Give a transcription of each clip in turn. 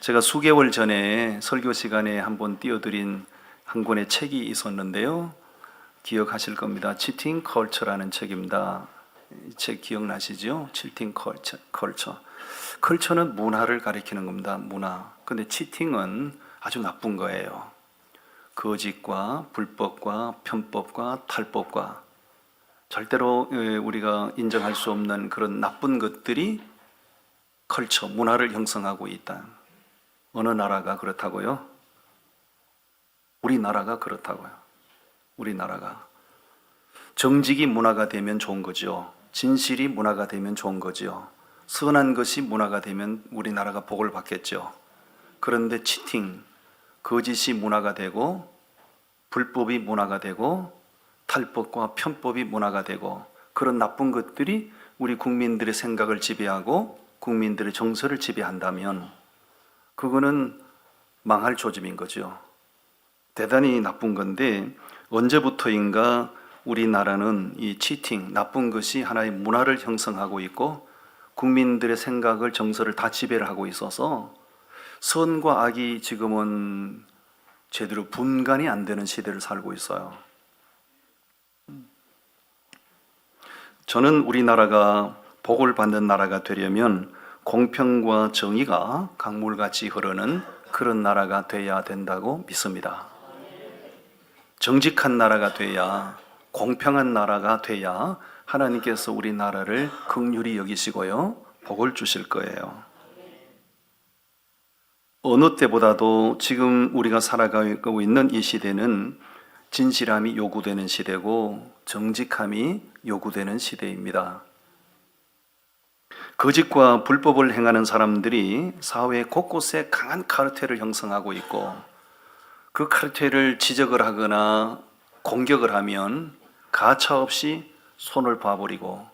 제가 수개월 전에 설교 시간에 한번 띄워드린 한 권의 책이 있었는데요. 기억하실 겁니다. 치팅 컬처라는 책입니다. 이 책 기억나시죠? 치팅 컬처. 컬처는 문화를 가리키는 겁니다. 문화. 근데 치팅은 아주 나쁜 거예요. 거짓과 불법과 편법과 탈법과 절대로 우리가 인정할 수 없는 그런 나쁜 것들이 컬처, 문화를 형성하고 있다. 어느 나라가 그렇다고요? 우리나라가 그렇다고요. 우리나라가. 정직이 문화가 되면 좋은 거죠. 진실이 문화가 되면 좋은 거죠. 선한 것이 문화가 되면 우리나라가 복을 받겠죠. 그런데 치팅, 거짓이 문화가 되고 불법이 문화가 되고 탈법과 편법이 문화가 되고 그런 나쁜 것들이 우리 국민들의 생각을 지배하고 국민들의 정서를 지배한다면 그거는 망할 조짐인 거죠. 대단히 나쁜 건데 언제부터인가 우리나라는 이 치팅, 나쁜 것이 하나의 문화를 형성하고 있고 국민들의 생각을, 정서를 다 지배를 하고 있어서 선과 악이 지금은 제대로 분간이 안 되는 시대를 살고 있어요. 저는 우리나라가 복을 받는 나라가 되려면 공평과 정의가 강물같이 흐르는 그런 나라가 돼야 된다고 믿습니다. 정직한 나라가 돼야, 공평한 나라가 돼야 하나님께서 우리나라를 긍휼히 여기시고요, 복을 주실 거예요. 어느 때보다도 지금 우리가 살아가고 있는 이 시대는 진실함이 요구되는 시대고 정직함이 요구되는 시대입니다. 거짓과 불법을 행하는 사람들이 사회 곳곳에 강한 카르텔을 형성하고 있고 그 카르텔을 지적을 하거나 공격을 하면 가차없이 손을 봐버리고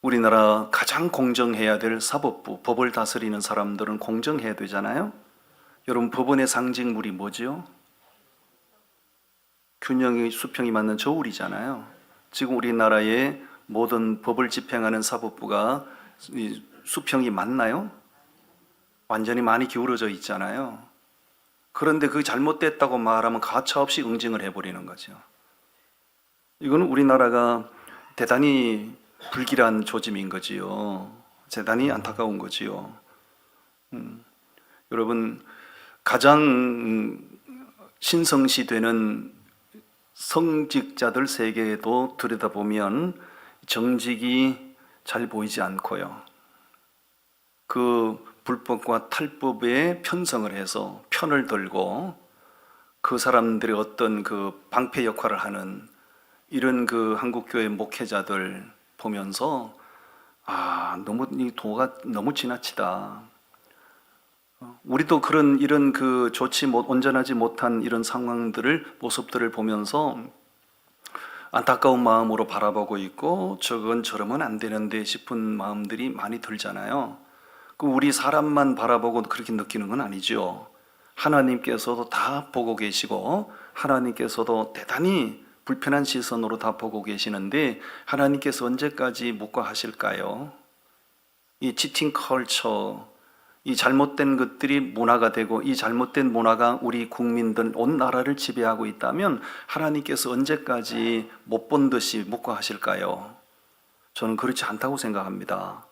우리나라 가장 공정해야 될 사법부, 법을 다스리는 사람들은 공정해야 되잖아요. 여러분, 법원의 상징물이 뭐죠? 균형이, 수평이 맞는 저울이잖아요. 지금 우리나라의 모든 법을 집행하는 사법부가 수평이 맞나요? 완전히 많이 기울어져 있잖아요. 그런데 그게 잘못됐다고 말하면 가차없이 응징을 해버리는 거죠. 이거는 우리나라가 대단히 불길한 조짐인 거지요. 대단히 안타까운 거지요. 여러분, 가장 신성시되는 성직자들 세계에도 들여다보면 정직이 잘 보이지 않고요. 그 불법과 탈법에 편성을 해서 편을 들고 그 사람들의 어떤 그 방패 역할을 하는 이런 그 한국교회 목회자들 보면서 너무 이 도가 너무 지나치다. 우리도 이런 그 온전하지 못한 이런 상황들을, 모습들을 보면서 안타까운 마음으로 바라보고 있고 저건 저러면 안 되는데 싶은 마음들이 많이 들잖아요. 우리 사람만 바라보고 그렇게 느끼는 건 아니죠. 하나님께서도 다 보고 계시고 하나님께서도 대단히 불편한 시선으로 다 보고 계시는데 하나님께서 언제까지 묵과하실까요? 이 치팅 컬처, 이 잘못된 것들이 문화가 되고 이 잘못된 문화가 우리 국민들 온 나라를 지배하고 있다면 하나님께서 언제까지 못 본 듯이 묵과하실까요? 저는 그렇지 않다고 생각합니다.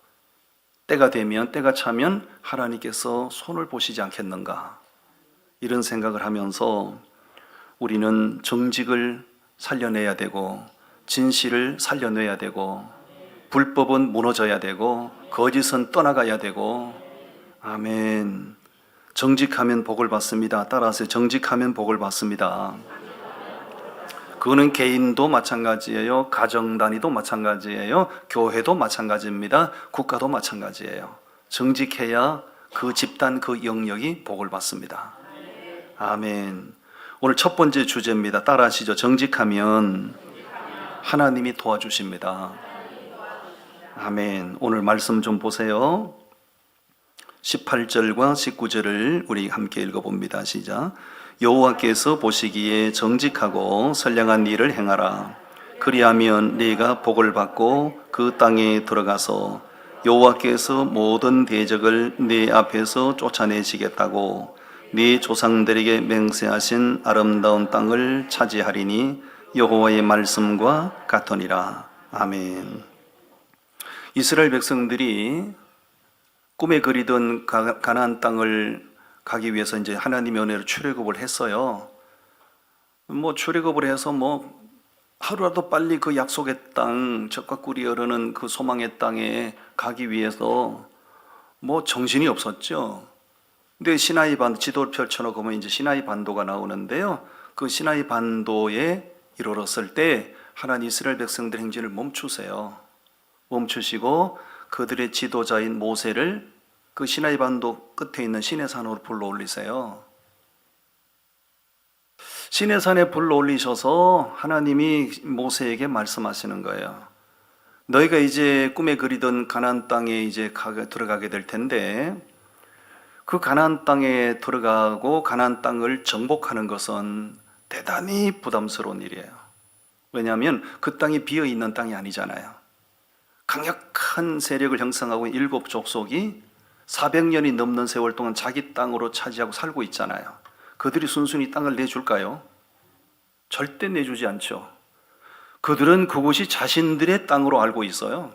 때가 되면, 때가 차면 하나님께서 손을 보시지 않겠는가, 이런 생각을 하면서 우리는 정직을 살려내야 되고 진실을 살려내야 되고 불법은 무너져야 되고 거짓은 떠나가야 되고. 아멘. 정직하면 복을 받습니다. 따라서 정직하면 복을 받습니다. 그거는 개인도 마찬가지예요. 가정 단위도 마찬가지예요. 교회도 마찬가지입니다. 국가도 마찬가지예요. 정직해야 그 집단, 그 영역이 복을 받습니다. 아멘. 오늘 첫 번째 주제입니다. 따라하시죠. 정직하면 하나님이 도와주십니다. 아멘. 오늘 말씀 좀 보세요. 18절과 19절을 우리 함께 읽어봅니다. 시작. 여호와께서 보시기에 정직하고 선량한 일을 행하라. 그리하면 네가 복을 받고 그 땅에 들어가서 여호와께서 모든 대적을 네 앞에서 쫓아내시겠다고 네 조상들에게 맹세하신 아름다운 땅을 차지하리니 여호와의 말씀과 같으니라. 아멘. 이스라엘 백성들이 꿈에 그리던 가나안 땅을 가기 위해서 이제 하나님의 은혜로 출애굽을 했어요. 출애굽을 해서 하루라도 빨리 그 약속의 땅, 젖과 꿀이 흐르는 그 소망의 땅에 가기 위해서 정신이 없었죠. 근데 시나이 반도 지도를 펼쳐놓고 보면 이제 시나이 반도가 나오는데요. 그 시나이 반도에 이르렀을 때 하나님 이스라엘 백성들 행진을 멈추세요. 멈추시고 그들의 지도자인 모세를 그 시나이 반도 끝에 있는 시내산으로 불러 올리세요. 시내산에 불러 올리셔서 하나님이 모세에게 말씀하시는 거예요. 너희가 이제 꿈에 그리던 가나안 땅에 이제 들어가게 될 텐데 그 가나안 땅에 들어가고 가나안 땅을 정복하는 것은 대단히 부담스러운 일이에요. 왜냐하면 그 땅이 비어 있는 땅이 아니잖아요. 강력한 세력을 형성하고 있는 7 족속이 400년이 넘는 세월 동안 자기 땅으로 차지하고 살고 있잖아요. 그들이 순순히 땅을 내줄까요? 절대 내주지 않죠. 그들은 그곳이 자신들의 땅으로 알고 있어요.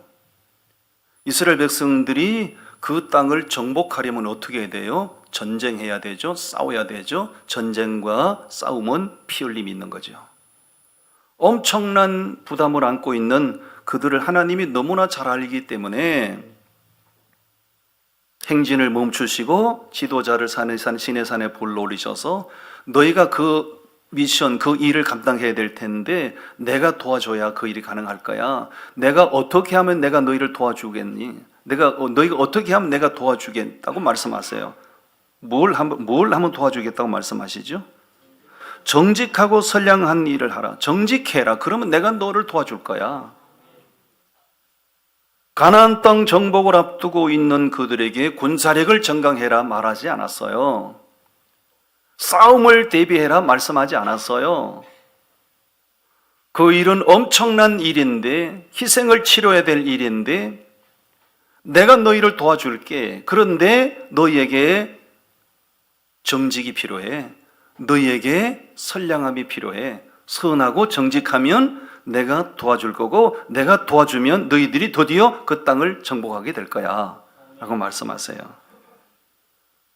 이스라엘 백성들이 그 땅을 정복하려면 어떻게 해야 돼요? 전쟁해야 되죠. 싸워야 되죠. 전쟁과 싸움은 피 흘림이 있는 거죠. 엄청난 부담을 안고 있는 그들을 하나님이 너무나 잘 알기 때문에 행진을 멈추시고 지도자를 시내산에 불러 올리셔서 너희가 그 미션, 그 일을 감당해야 될 텐데 내가 도와줘야 그 일이 가능할 거야. 내가 어떻게 하면 내가 너희를 도와주겠니? 너희가 어떻게 하면 내가 도와주겠다고 말씀하세요. 뭘 하면 도와주겠다고 말씀하시죠? 정직하고 선량한 일을 하라. 정직해라. 그러면 내가 너를 도와줄 거야. 가나안 땅 정복을 앞두고 있는 그들에게 군사력을 정강해라 말하지 않았어요. 싸움을 대비해라 말씀하지 않았어요. 그 일은 엄청난 일인데, 희생을 치러야 될 일인데 내가 너희를 도와줄게. 그런데 너희에게 정직이 필요해. 너희에게 선량함이 필요해. 선하고 정직하면 내가 도와줄 거고 내가 도와주면 너희들이 드디어 그 땅을 정복하게 될 거야 라고 말씀하세요.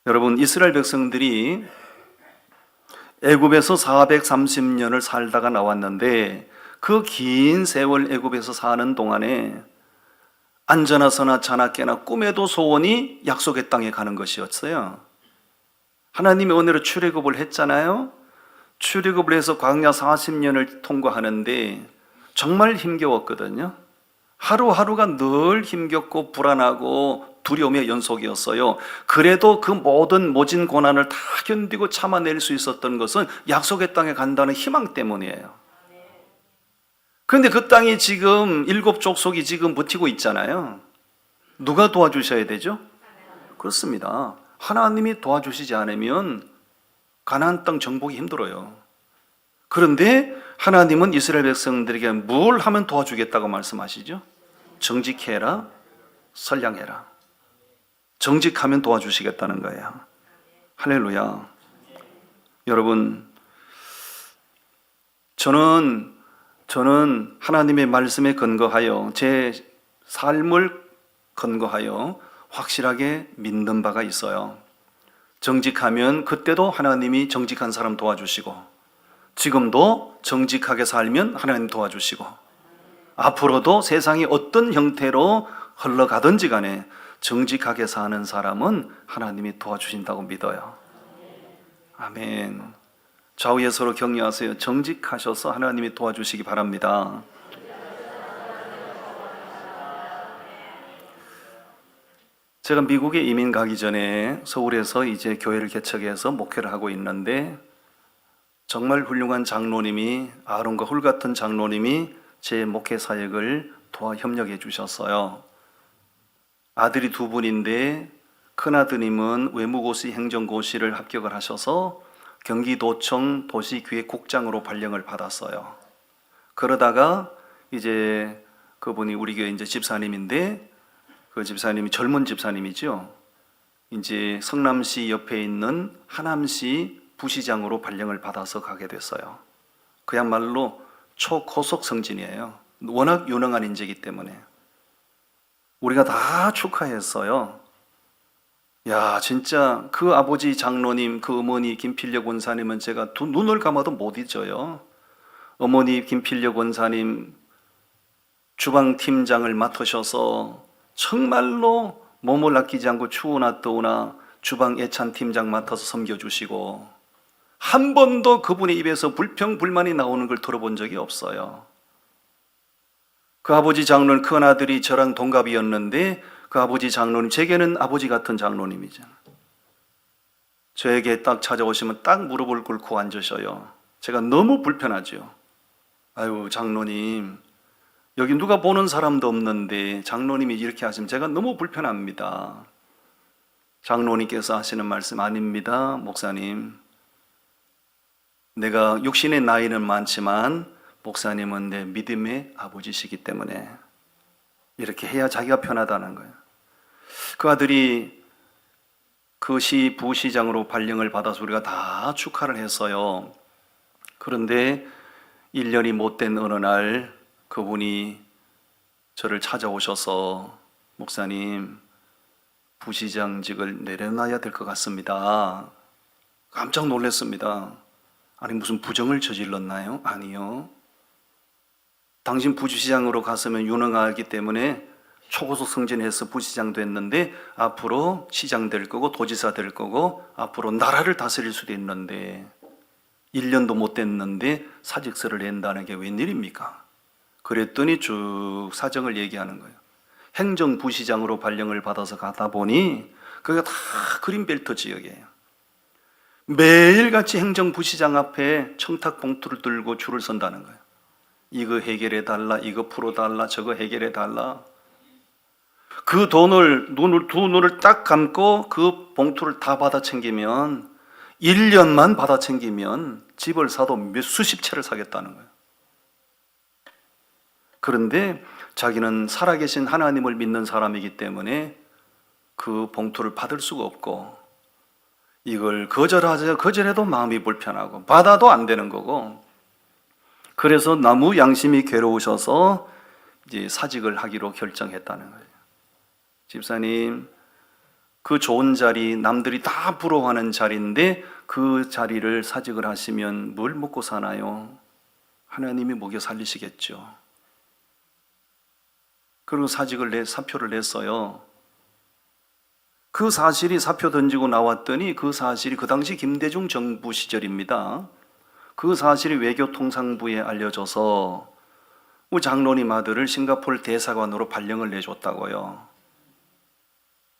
여러분, 이스라엘 백성들이 애굽에서 430년을 살다가 나왔는데 그 긴 세월 애굽에서 사는 동안에 안전하서나 자나깨나 꿈에도 소원이 약속의 땅에 가는 것이었어요. 하나님의 은혜로 출애굽을 했잖아요. 출애굽을 해서 광야 40년을 통과하는데 정말 힘겨웠거든요. 하루하루가 늘 힘겹고 불안하고 두려움의 연속이었어요. 그래도 그 모든 모진 고난을 다 견디고 참아낼 수 있었던 것은 약속의 땅에 간다는 희망 때문이에요. 그런데 그 땅이 지금 7 족속이 지금 버티고 있잖아요. 누가 도와주셔야 되죠? 그렇습니다. 하나님이 도와주시지 않으면 가나안 땅 정복이 힘들어요. 그런데 하나님은 이스라엘 백성들에게 뭘 하면 도와주겠다고 말씀하시죠? 정직해라, 선량해라. 정직하면 도와주시겠다는 거예요. 할렐루야. 여러분, 저는 하나님의 말씀에 근거하여 제 삶을 근거하여 확실하게 믿는 바가 있어요. 정직하면 그때도 하나님이 정직한 사람 도와주시고 지금도 정직하게 살면 하나님 도와주시고 앞으로도 세상이 어떤 형태로 흘러가든지 간에 정직하게 사는 사람은 하나님이 도와주신다고 믿어요. 아멘. 좌우에 서로 격려하세요. 정직하셔서 하나님이 도와주시기 바랍니다. 제가 미국에 이민 가기 전에 서울에서 이제 교회를 개척해서 목회를 하고 있는데 정말 훌륭한 장로님이, 아론과 훌 같은 장로님이 제 목회 사역을 도와 협력해 주셨어요. 아들이 2분인데 큰아드님은 외무고시 행정고시를 합격을 하셔서 경기도청 도시기획국장으로 발령을 받았어요. 그러다가 이제 그분이 우리 교회 이제 집사님인데 그 집사님이 젊은 집사님이죠. 이제 성남시 옆에 있는 하남시 부시장으로 발령을 받아서 가게 됐어요. 그야말로 초고속 성진이에요. 워낙 유능한 인재이기 때문에. 우리가 다 축하했어요. 야, 진짜 그 아버지 장로님, 그 어머니 김필력 원사님은 제가 눈을 감아도 못 잊어요. 어머니 김필력 원사님 주방팀장을 맡으셔서 정말로 몸을 아끼지 않고 추우나 더우나 주방 애찬팀장 맡아서 섬겨주시고 한 번도 그분의 입에서 불평불만이 나오는 걸 들어본 적이 없어요. 그 아버지 장로는 큰 아들이 저랑 동갑이었는데 그 아버지 장로님, 제게는 아버지 같은 장로님이잖아요. 저에게 딱 찾아오시면 딱 무릎을 꿇고 앉으셔요. 제가 너무 불편하죠. 아유, 장로님, 여기 누가 보는 사람도 없는데 장로님이 이렇게 하시면 제가 너무 불편합니다. 장로님께서 하시는 말씀, 아닙니다, 목사님. 내가 육신의 나이는 많지만 목사님은 내 믿음의 아버지시기 때문에 이렇게 해야 자기가 편하다는 거예요. 그 아들이 그 시 부시장으로 발령을 받아서 우리가 다 축하를 했어요. 그런데 1년이 못된 어느 날 그분이 저를 찾아오셔서 목사님, 부시장직을 내려놔야 될 것 같습니다. 깜짝 놀랐습니다. 아니, 무슨 부정을 저질렀나요? 아니요. 당신 부시장으로 갔으면 유능하기 때문에 초고속 승진해서 부시장 됐는데 앞으로 시장 될 거고 도지사 될 거고 앞으로 나라를 다스릴 수도 있는데 1년도 못 됐는데 사직서를 낸다는 게 웬일입니까? 그랬더니 쭉 사정을 얘기하는 거예요. 행정부시장으로 발령을 받아서 가다 보니 그게 다 그린벨트 지역이에요. 매일같이 행정부시장 앞에 청탁 봉투를 들고 줄을 선다는 거예요. 이거 해결해 달라, 이거 풀어 달라, 저거 해결해 달라. 그 돈을 두 눈을 딱 감고 그 봉투를 다 받아 챙기면 1년만 받아 챙기면 집을 사도 수십 채를 사겠다는 거예요. 그런데 자기는 살아계신 하나님을 믿는 사람이기 때문에 그 봉투를 받을 수가 없고 이걸 거절해도 마음이 불편하고 받아도 안 되는 거고, 그래서 너무 양심이 괴로우셔서 이제 사직을 하기로 결정했다는 거예요. 집사님, 그 좋은 자리, 남들이 다 부러워하는 자리인데 그 자리를 사직을 하시면 뭘 먹고 사나요? 하나님이 먹여 살리시겠죠. 그리고 사표를 냈어요. 그 사실이 사표 던지고 나왔더니 그 사실이 그 당시 김대중 정부 시절입니다. 그 사실이 외교통상부에 알려져서 우리 장로님 아들을 싱가포르 대사관으로 발령을 내줬다고요.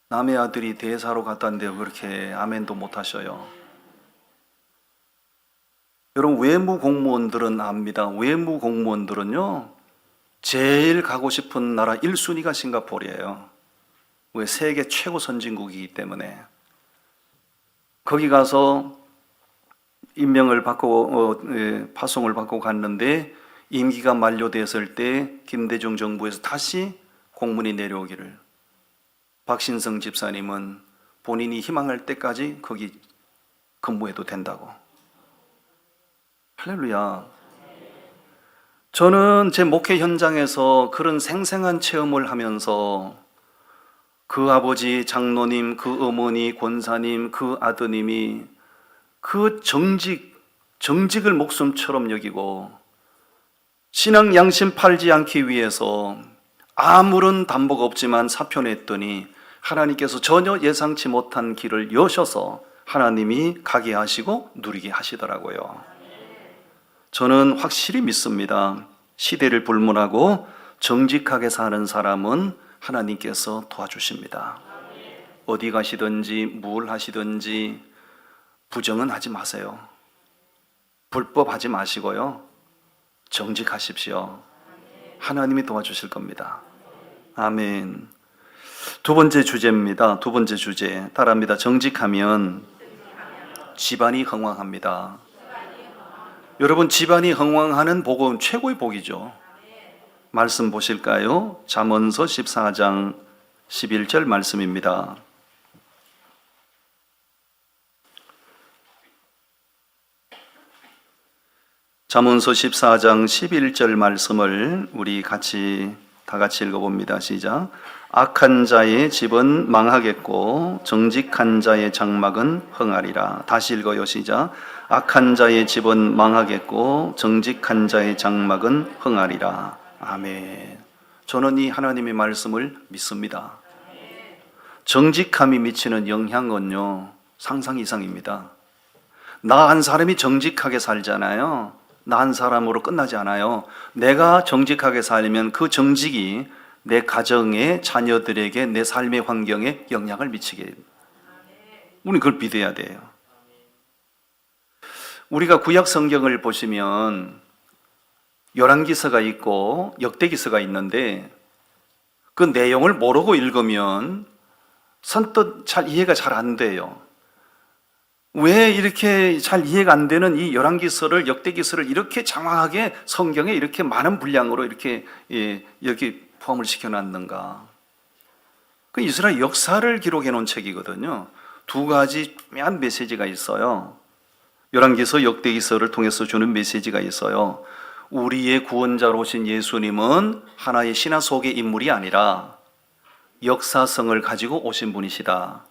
남의 아들이 대사로 갔다는데 그렇게 아멘도 못 하셔요. 여러분, 외무 공무원들은 압니다. 외무 공무원들은요, 제일 가고 싶은 나라 1순위가 싱가포르예요. 왜? 세계 최고 선진국이기 때문에. 거기 가서 임명을 받고 파송을 받고 갔는데 임기가 만료됐을 때 김대중 정부에서 다시 공문이 내려오기를, 박신성 집사님은 본인이 희망할 때까지 거기 근무해도 된다고. 할렐루야. 저는 제 목회 현장에서 그런 생생한 체험을 하면서 그 아버지 장로님, 그 어머니 권사님, 그 아드님이 그 정직을 목숨처럼 여기고 신앙 양심 팔지 않기 위해서 아무런 담보가 없지만 사표 냈더니 하나님께서 전혀 예상치 못한 길을 여셔서 하나님이 가게 하시고 누리게 하시더라고요. 저는 확실히 믿습니다. 시대를 불문하고 정직하게 사는 사람은 하나님께서 도와주십니다. 어디 가시든지 뭘 하시든지 부정은 하지 마세요. 불법하지 마시고요, 정직하십시오. 하나님이 도와주실 겁니다. 아멘. 두 번째 주제입니다. 두 번째 주제 따라합니다. 정직하면 집안이 흥왕합니다. 여러분, 집안이 흥왕하는 복은 최고의 복이죠. 말씀 보실까요? 잠언서 14장 11절 말씀입니다. 잠언서 14장 11절 말씀을 우리 다 같이 읽어봅니다. 시작. 악한 자의 집은 망하겠고 정직한 자의 장막은 흥하리라. 다시 읽어요. 시작. 악한 자의 집은 망하겠고 정직한 자의 장막은 흥하리라. 아멘. 저는 이 하나님의 말씀을 믿습니다. 정직함이 미치는 영향은요, 상상 이상입니다. 나 한 사람이 정직하게 살잖아요. 나 한 사람으로 끝나지 않아요. 내가 정직하게 살면 그 정직이 내 가정에, 자녀들에게, 내 삶의 환경에 영향을 미치게 됩니다. 우리는 그걸 믿어야 돼요. 우리가 구약 성경을 보시면 열왕기서가 있고 역대기서가 있는데 그 내용을 모르고 읽으면 선뜻 이해가 잘 안 돼요. 왜 이렇게 잘 이해가 안 되는 이 열왕기서를, 역대기서를 이렇게 장황하게 성경에 이렇게 많은 분량으로 이렇게 여기 포함을 시켜놨는가? 그 이스라엘 역사를 기록해 놓은 책이거든요. 두 가지 중요한 메시지가 있어요. 열왕기서, 역대기서를 통해서 주는 메시지가 있어요. 우리의 구원자로 오신 예수님은 하나의 신화 속의 인물이 아니라 역사성을 가지고 오신 분이시다.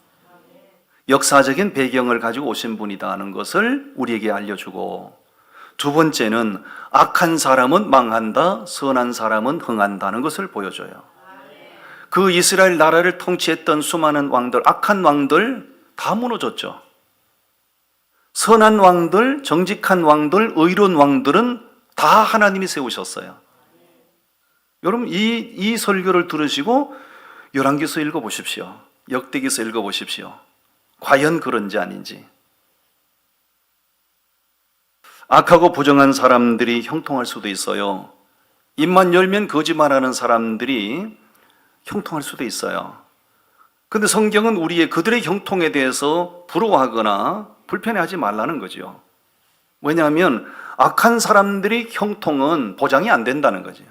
역사적인 배경을 가지고 오신 분이다 하는 것을 우리에게 알려주고, 두 번째는 악한 사람은 망한다, 선한 사람은 흥한다는 것을 보여줘요. 그 이스라엘 나라를 통치했던 수많은 왕들, 악한 왕들 다 무너졌죠. 선한 왕들, 정직한 왕들, 의로운 왕들은 다 하나님이 세우셨어요. 여러분 이 설교를 들으시고 열왕기서 읽어보십시오. 역대기서 읽어보십시오. 과연 그런지 아닌지. 악하고 부정한 사람들이 형통할 수도 있어요. 입만 열면 거짓말하는 사람들이 형통할 수도 있어요. 그런데 성경은 우리의 그들의 형통에 대해서 부러워하거나 불편해하지 말라는 거죠. 왜냐하면 악한 사람들의 형통은 보장이 안 된다는 거죠.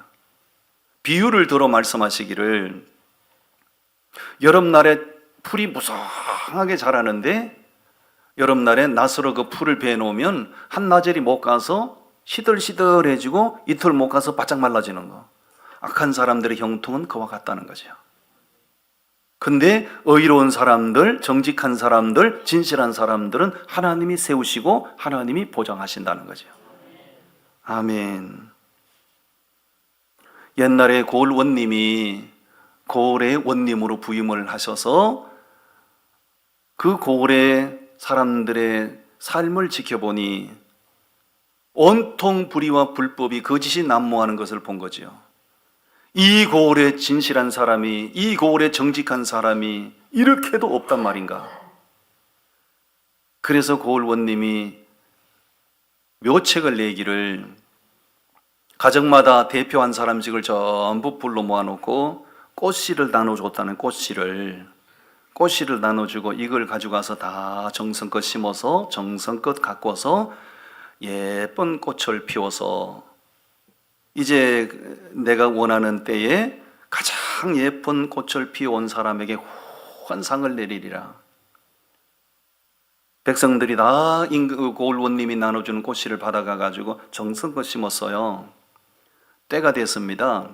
비유를 들어 말씀하시기를, 여름날에 풀이 무성하게 자라는데 여름날에 낫으로 그 풀을 베어놓으면 한나절이 못 가서 시들시들해지고 이틀 못 가서 바짝 말라지는 거. 악한 사람들의 형통은 그와 같다는 거죠. 근데 의로운 사람들, 정직한 사람들, 진실한 사람들은 하나님이 세우시고 하나님이 보장하신다는 거죠. 아멘. 옛날에 고을 원님이 고을의 원님으로 부임을 하셔서 그 고을의 사람들의 삶을 지켜보니 온통 불의와 불법이 거짓이 난무하는 것을 본 거지요. 이 고을에 진실한 사람이, 이 고을에 정직한 사람이 이렇게도 없단 말인가. 그래서 고을 원님이 묘책을 내기를, 가정마다 대표 한 사람씩을 전부 불러 모아놓고 꽃씨를 나눠줬다는 꽃씨를 나눠주고 이걸 가져가서 다 정성껏 심어서 정성껏 가꿔서 예쁜 꽃을 피워서 이제 내가 원하는 때에 가장 예쁜 꽃을 피워온 사람에게 환상을 내리리라. 백성들이 다 고을 원님이 나눠주는 꽃씨를 받아가가지고 정성껏 심었어요. 때가 됐습니다.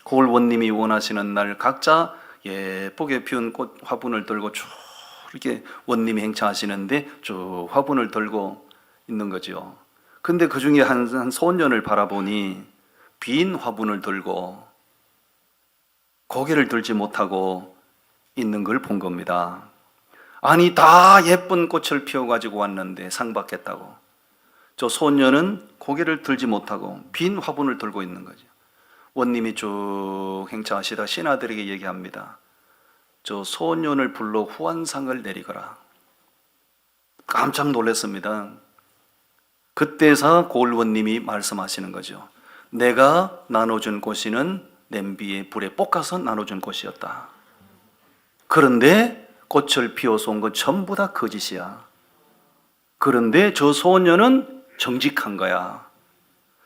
고을 원님이 원하시는 날 각자 예쁘게 피운 꽃 화분을 들고 쭉 이렇게 원님이 행차하시는데 쭉 화분을 들고 있는 거죠. 근데 그 중에 한 소년을 바라보니 빈 화분을 들고 고개를 들지 못하고 있는 걸 본 겁니다. 아니, 다 예쁜 꽃을 피워가지고 왔는데 상 받겠다고. 저 소년은 고개를 들지 못하고 빈 화분을 들고 있는 거죠. 원님이 쭉 행차하시다 신하들에게 얘기합니다. 저 소년을 불러 후한상을 내리거라. 깜짝 놀랐습니다. 그때서 고을원님이 말씀하시는 거죠. 내가 나눠준 꽃이는 냄비에 불에 볶아서 나눠준 꽃이었다. 그런데 꽃을 피워서 온 건 전부 다 거짓이야. 그런데 저 소년은 정직한 거야.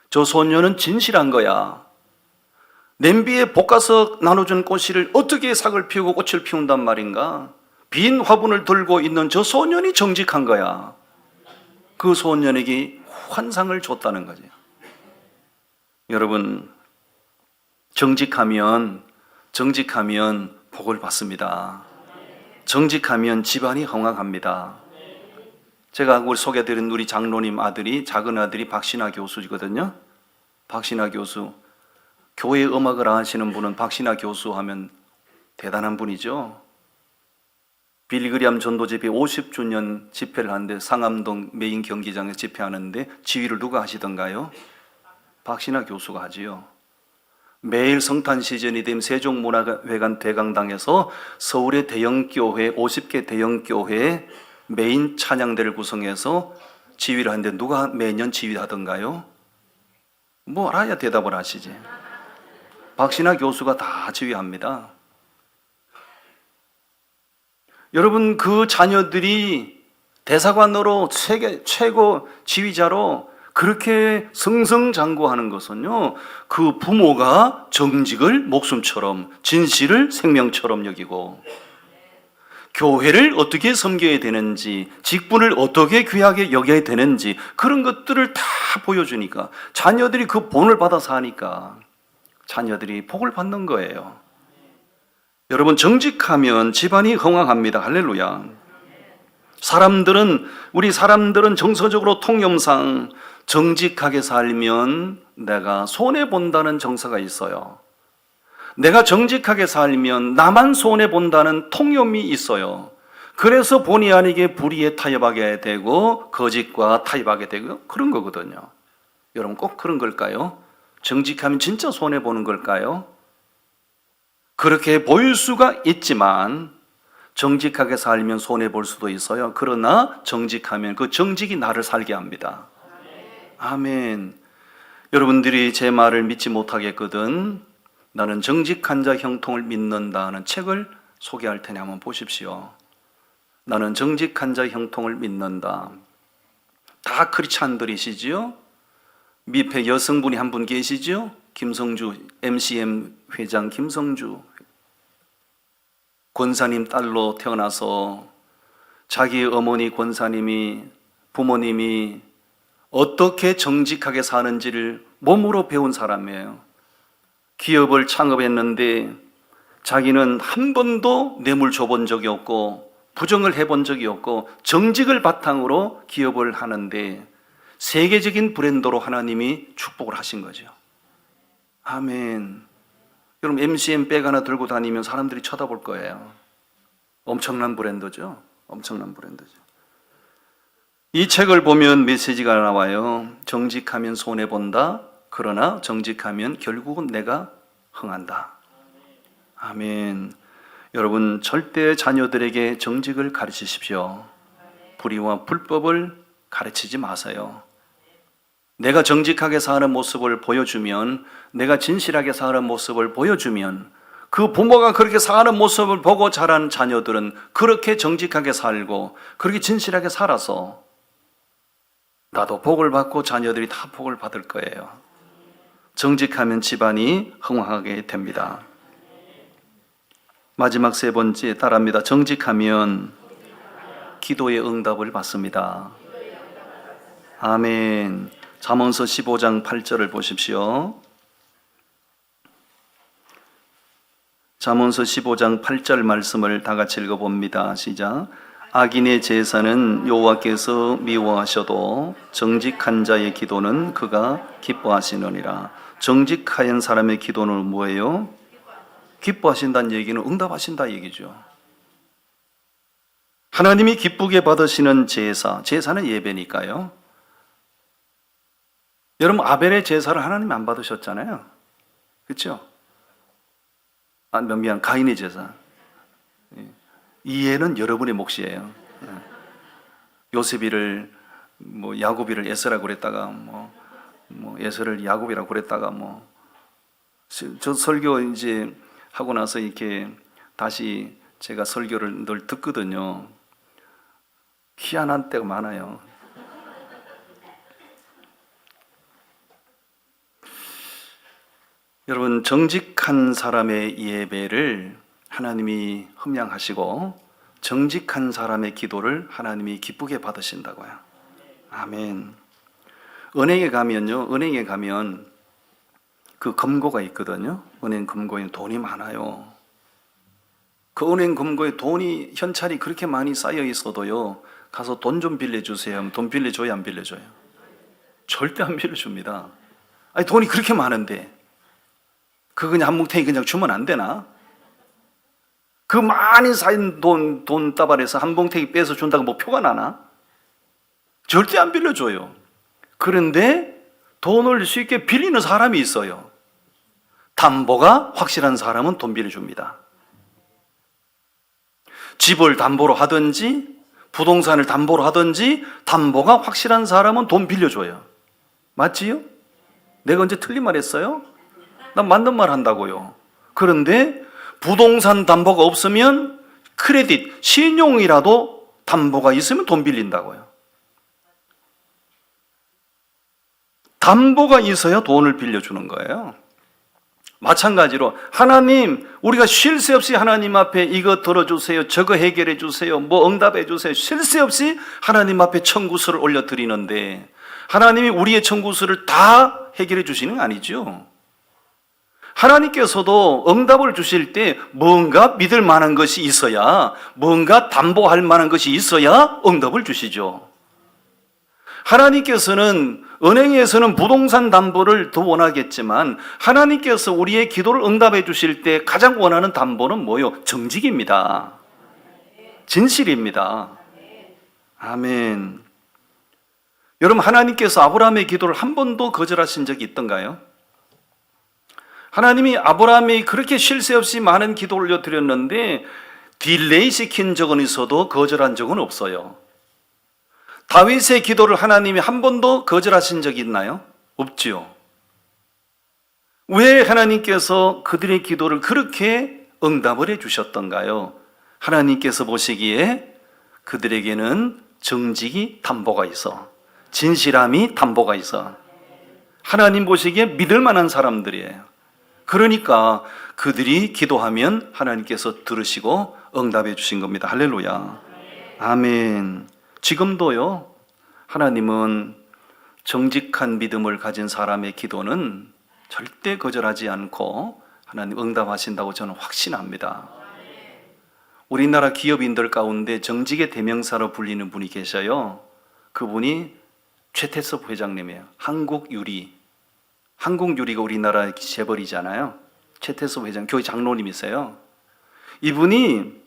저 소년은 진실한 거야. 냄비에 볶아서 나눠준 꽃씨를 어떻게 삭을 피우고 꽃을 피운단 말인가? 빈 화분을 들고 있는 저 소년이 정직한 거야. 그 소년에게 환상을 줬다는 거죠. 여러분, 정직하면 복을 받습니다. 정직하면 집안이 흥황합니다. 제가 소개드린 우리 장로님 아들이, 작은 아들이 박신하 교수거든요. 박신하 교수. 교회 음악을 하시는 분은 박신하 교수 하면 대단한 분이죠. 빌리그리암 전도집회 50주년 집회를 하는데 상암동 메인 경기장에서 집회하는데 지휘를 누가 하시던가요? 박신하 교수가 하지요. 매일 성탄 시즌이 되면 세종문화회관 대강당에서 서울의 대형교회 50개 대형교회 메인 찬양대를 구성해서 지휘를 하는데 누가 매년 지휘하던가요? 뭐 알아야 대답을 하시지. 박신하 교수가 다 지휘합니다. 여러분, 그 자녀들이 대사관으로 세계 최고 지휘자로 그렇게 승승장구하는 것은요, 그 부모가 정직을 목숨처럼, 진실을 생명처럼 여기고, 교회를 어떻게 섬겨야 되는지, 직분을 어떻게 귀하게 여겨야 되는지, 그런 것들을 다 보여주니까, 자녀들이 그 본을 받아서 하니까, 자녀들이 복을 받는 거예요. 여러분, 정직하면 집안이 흥황합니다. 할렐루야. 우리 사람들은 정서적으로 통념상 정직하게 살면 내가 손해본다는 정서가 있어요. 내가 정직하게 살면 나만 손해본다는 통념이 있어요. 그래서 본의 아니게 불의에 타협하게 되고 거짓과 타협하게 되고 그런 거거든요. 여러분, 꼭 그런 걸까요? 정직하면 진짜 손해보는 걸까요? 그렇게 보일 수가 있지만 정직하게 살면 손해볼 수도 있어요. 그러나 정직하면 그 정직이 나를 살게 합니다. 아멘. 여러분들이 제 말을 믿지 못하겠거든 나는 정직한 자 형통을 믿는다는 책을 소개할 테니 한번 보십시오. 나는 정직한 자 형통을 믿는다. 다 크리스찬들이시지요? 밑에 여성분이 한 분 계시죠? 김성주, MCM 회장 김성주 권사님 딸로 태어나서 자기 어머니 권사님이, 부모님이 어떻게 정직하게 사는지를 몸으로 배운 사람이에요. 기업을 창업했는데 자기는 한 번도 뇌물 줘본 적이 없고 부정을 해본 적이 없고 정직을 바탕으로 기업을 하는데 세계적인 브랜드로 하나님이 축복을 하신 거죠. 아멘. 여러분, MCM 백 하나 들고 다니면 사람들이 쳐다볼 거예요. 엄청난 브랜드죠. 엄청난 브랜드죠. 이 책을 보면 메시지가 나와요. 정직하면 손해본다. 그러나 정직하면 결국은 내가 흥한다. 아멘. 여러분, 절대 자녀들에게 정직을 가르치십시오. 불의와 불법을 가르치지 마세요. 내가 정직하게 사는 모습을 보여주면, 내가 진실하게 사는 모습을 보여주면 그 부모가 그렇게 사는 모습을 보고 자란 자녀들은 그렇게 정직하게 살고 그렇게 진실하게 살아서 나도 복을 받고 자녀들이 다 복을 받을 거예요. 정직하면 집안이 흥황하게 됩니다. 마지막 세 번째 따라합니다. 정직하면 기도의 응답을 받습니다. 아멘. 잠언서 15장 8절을 보십시오. 잠언서 15장 8절 말씀을 다 같이 읽어봅니다. 시작. 악인의 제사는 여호와께서 미워하셔도 정직한 자의 기도는 그가 기뻐하시느니라. 정직한 사람의 기도는 뭐예요? 기뻐하신다는 얘기는 응답하신다 얘기죠. 하나님이 기쁘게 받으시는 제사, 제사는 예배니까요. 여러분, 아벨의 제사를 하나님이 안 받으셨잖아요. 그렇죠? 미안, 가인의 제사. 이해는 여러분의 몫이에요. 요셉이를 야곱이를 에서라고 그랬다가 에서를 야곱이라고 그랬다가 저 설교 이제 하고 나서 이렇게 다시 제가 설교를 늘 듣거든요. 희한한 때가 많아요. 여러분, 정직한 사람의 예배를 하나님이 흠양하시고 정직한 사람의 기도를 하나님이 기쁘게 받으신다고요. 아멘. 은행에 가면 그 금고가 있거든요. 은행 금고에 돈이 많아요. 그 은행 금고에 돈이, 현찰이 그렇게 많이 쌓여 있어도요, 가서 돈 좀 빌려주세요 하면 돈 빌려줘요, 안 빌려줘요? 절대 안 빌려줍니다. 아니, 돈이 그렇게 많은데 그거 그냥 한 뭉탱이 그냥 주면 안 되나? 그 많이 쌓인 돈 따발에서 한 뭉탱이 빼서 준다고 뭐 표가 나나? 절대 안 빌려줘요. 그런데 돈을 쉽게 빌리는 사람이 있어요. 담보가 확실한 사람은 돈 빌려줍니다. 집을 담보로 하든지 부동산을 담보로 하든지 담보가 확실한 사람은 돈 빌려줘요. 맞지요? 내가 언제 틀린 말 했어요? 난 맞는 말 한다고요. 그런데 부동산 담보가 없으면 크레딧, 신용이라도 담보가 있으면 돈 빌린다고요. 담보가 있어야 돈을 빌려주는 거예요. 마찬가지로 하나님, 우리가 쉴 새 없이 하나님 앞에 이거 들어주세요, 저거 해결해 주세요, 뭐 응답해 주세요, 쉴 새 없이 하나님 앞에 청구서를 올려드리는데 하나님이 우리의 청구서를 다 해결해 주시는 거 아니죠. 하나님께서도 응답을 주실 때 뭔가 믿을 만한 것이 있어야, 뭔가 담보할 만한 것이 있어야 응답을 주시죠. 하나님께서는 은행에서는 부동산 담보를 더 원하겠지만 하나님께서 우리의 기도를 응답해 주실 때 가장 원하는 담보는 뭐요? 정직입니다. 진실입니다. 아멘. 여러분, 하나님께서 아브라함의 기도를 한 번도 거절하신 적이 있던가요? 하나님이 아브라함이 그렇게 쉴 새 없이 많은 기도를 올려드렸는데 딜레이 시킨 적은 있어도 거절한 적은 없어요. 다윗의 기도를 하나님이 한 번도 거절하신 적이 있나요? 없지요. 왜 하나님께서 그들의 기도를 그렇게 응답을 해 주셨던가요? 하나님께서 보시기에 그들에게는 정직이 담보가 있어, 진실함이 담보가 있어, 하나님 보시기에 믿을 만한 사람들이에요. 그러니까 그들이 기도하면 하나님께서 들으시고 응답해 주신 겁니다. 할렐루야. 아멘. 지금도요, 하나님은 정직한 믿음을 가진 사람의 기도는 절대 거절하지 않고 하나님 응답하신다고 저는 확신합니다. 우리나라 기업인들 가운데 정직의 대명사로 불리는 분이 계셔요. 그분이 최태섭 회장님이에요. 한국유리가 우리나라의 재벌이잖아요. 최태섭 회장, 교회 장로님이세요. 이분이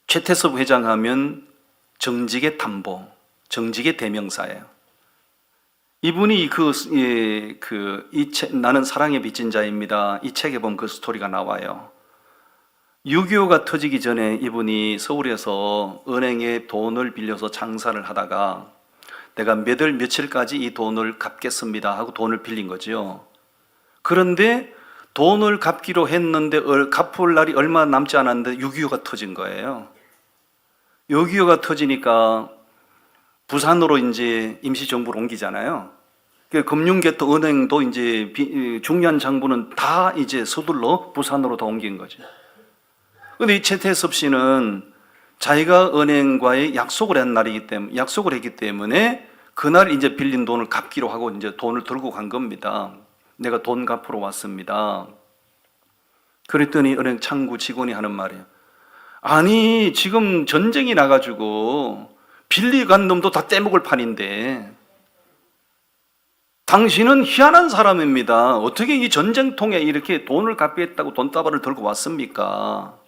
최태섭 회장 하면 정직의 담보, 정직의 대명사예요. 이분이 나는 사랑에 빚진 자입니다. 이 책에 보면 그 스토리가 나와요. 6.25가 터지기 전에 이분이 서울에서 은행에 돈을 빌려서 장사를 하다가 내가 몇 월 며칠까지 이 돈을 갚겠습니다 하고 돈을 빌린 거죠. 그런데 돈을 갚기로 했는데 갚을 날이 얼마 남지 않았는데 6.25가 터진 거예요. 6.25가 터지니까 부산으로 이제 임시정부를 옮기잖아요. 금융계통 은행도 이제 중요한 장부는 다 이제 서둘러 부산으로 다 옮긴 거죠. 근데 이 최태섭 씨는 자기가 은행과의 약속을 했기 때문에 그날 이제 빌린 돈을 갚기로 하고 이제 돈을 들고 간 겁니다. 내가 돈 갚으러 왔습니다. 그랬더니 은행 창구 직원이 하는 말이에요. 아니, 지금 전쟁이 나가지고 빌리간 놈도 다 떼먹을 판인데 당신은 희한한 사람입니다. 어떻게 이 전쟁통에 이렇게 돈을 갚겠다고 돈다발을 들고 왔습니까?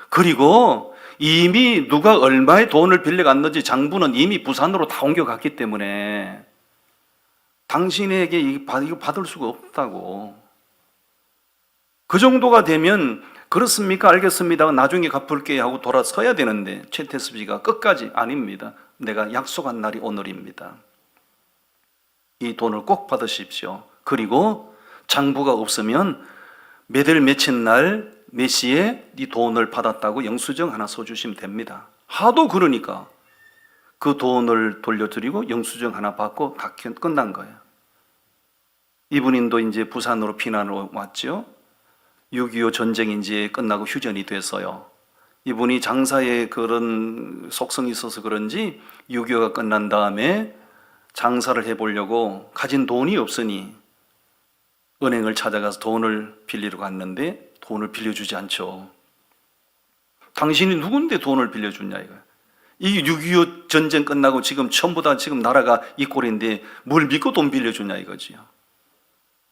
그리고 이미 누가 얼마의 돈을 빌려갔는지 장부는 이미 부산으로 다 옮겨갔기 때문에 당신에게 이거 받을 수가 없다고. 그 정도가 되면 그렇습니까? 알겠습니다. 나중에 갚을게요 하고 돌아서야 되는데 최태섭 씨가 끝까지 아닙니다. 내가 약속한 날이 오늘입니다. 이 돈을 꼭 받으십시오. 그리고 장부가 없으면 몇 월 며칠 날 몇 시에 이 돈을 받았다고 영수증 하나 써주시면 됩니다. 하도 그러니까 그 돈을 돌려드리고 영수증 하나 받고 다 끝난 거예요. 이분인도 이제 부산으로 피난으로 왔죠. 6.25 전쟁이 이제 끝나고 휴전이 됐어요. 이분이 장사에 그런 속성이 있어서 그런지 6.25가 끝난 다음에 장사를 해보려고 가진 돈이 없으니 은행을 찾아가서 돈을 빌리러 갔는데 돈을 빌려주지 않죠. 당신이 누군데 돈을 빌려주냐 이거야. 이 6.25 전쟁 끝나고 지금 전부 다 지금 나라가 이 꼴인데 뭘 믿고 돈 빌려주냐 이거지요.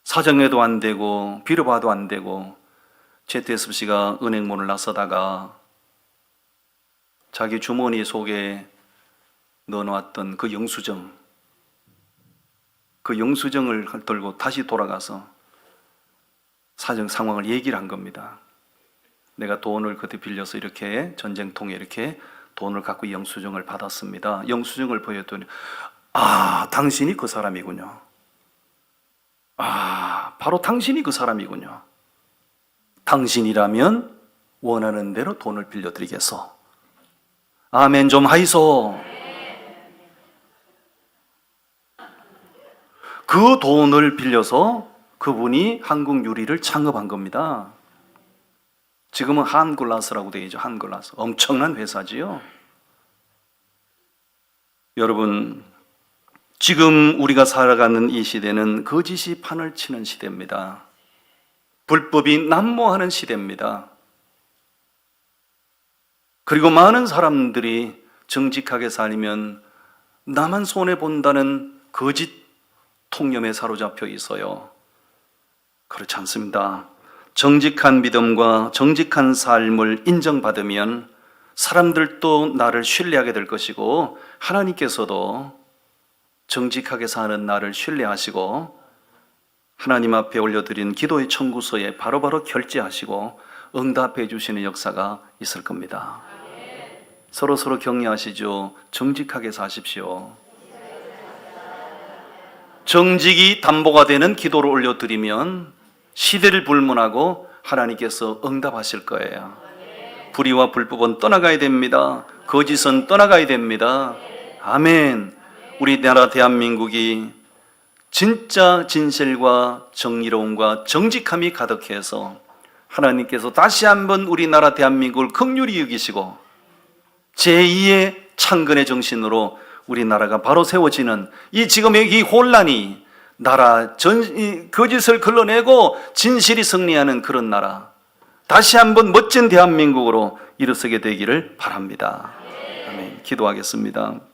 사정해도 안 되고 빌어봐도 안 되고 최태섭 씨가 은행문을 나서다가 자기 주머니 속에 넣어놨던 그 영수증을 들고 다시 돌아가서 사정 상황을 얘기를 한 겁니다. 내가 돈을 그때 빌려서 이렇게 전쟁통에 이렇게 돈을 갖고 이 영수증을 받았습니다. 영수증을 보였더니 당신이 그 사람이군요. 바로 당신이 그 사람이군요. 당신이라면 원하는 대로 돈을 빌려드리겠소. 아멘 좀 하이소. 그 돈을 빌려서 그분이 한국 유리를 창업한 겁니다. 지금은 한글라스라고 되어 있죠. 한글라스. 엄청난 회사지요. 여러분, 지금 우리가 살아가는 이 시대는 거짓이 판을 치는 시대입니다. 불법이 난무하는 시대입니다. 그리고 많은 사람들이 정직하게 살면 나만 손해본다는 거짓 통념에 사로잡혀 있어요. 그렇지 않습니다. 정직한 믿음과 정직한 삶을 인정받으면 사람들도 나를 신뢰하게 될 것이고 하나님께서도 정직하게 사는 나를 신뢰하시고 하나님 앞에 올려드린 기도의 청구서에 바로바로 결제하시고 응답해 주시는 역사가 있을 겁니다. 서로 격려하시죠. 정직하게 사십시오. 정직이 담보가 되는 기도를 올려드리면 시대를 불문하고 하나님께서 응답하실 거예요. 불의와 불법은 떠나가야 됩니다. 거짓은 떠나가야 됩니다. 아멘. 우리나라 대한민국이 진짜 진실과 정의로움과 정직함이 가득해서 하나님께서 다시 한번 우리나라 대한민국을 긍휼히 여기시고 제2의 창건의 정신으로 우리나라가 바로 세워지는 이 지금의 이 혼란이 거짓을 걸러내고 진실이 승리하는 그런 나라, 다시 한번 멋진 대한민국으로 일어서게 되기를 바랍니다. 아멘. 기도하겠습니다.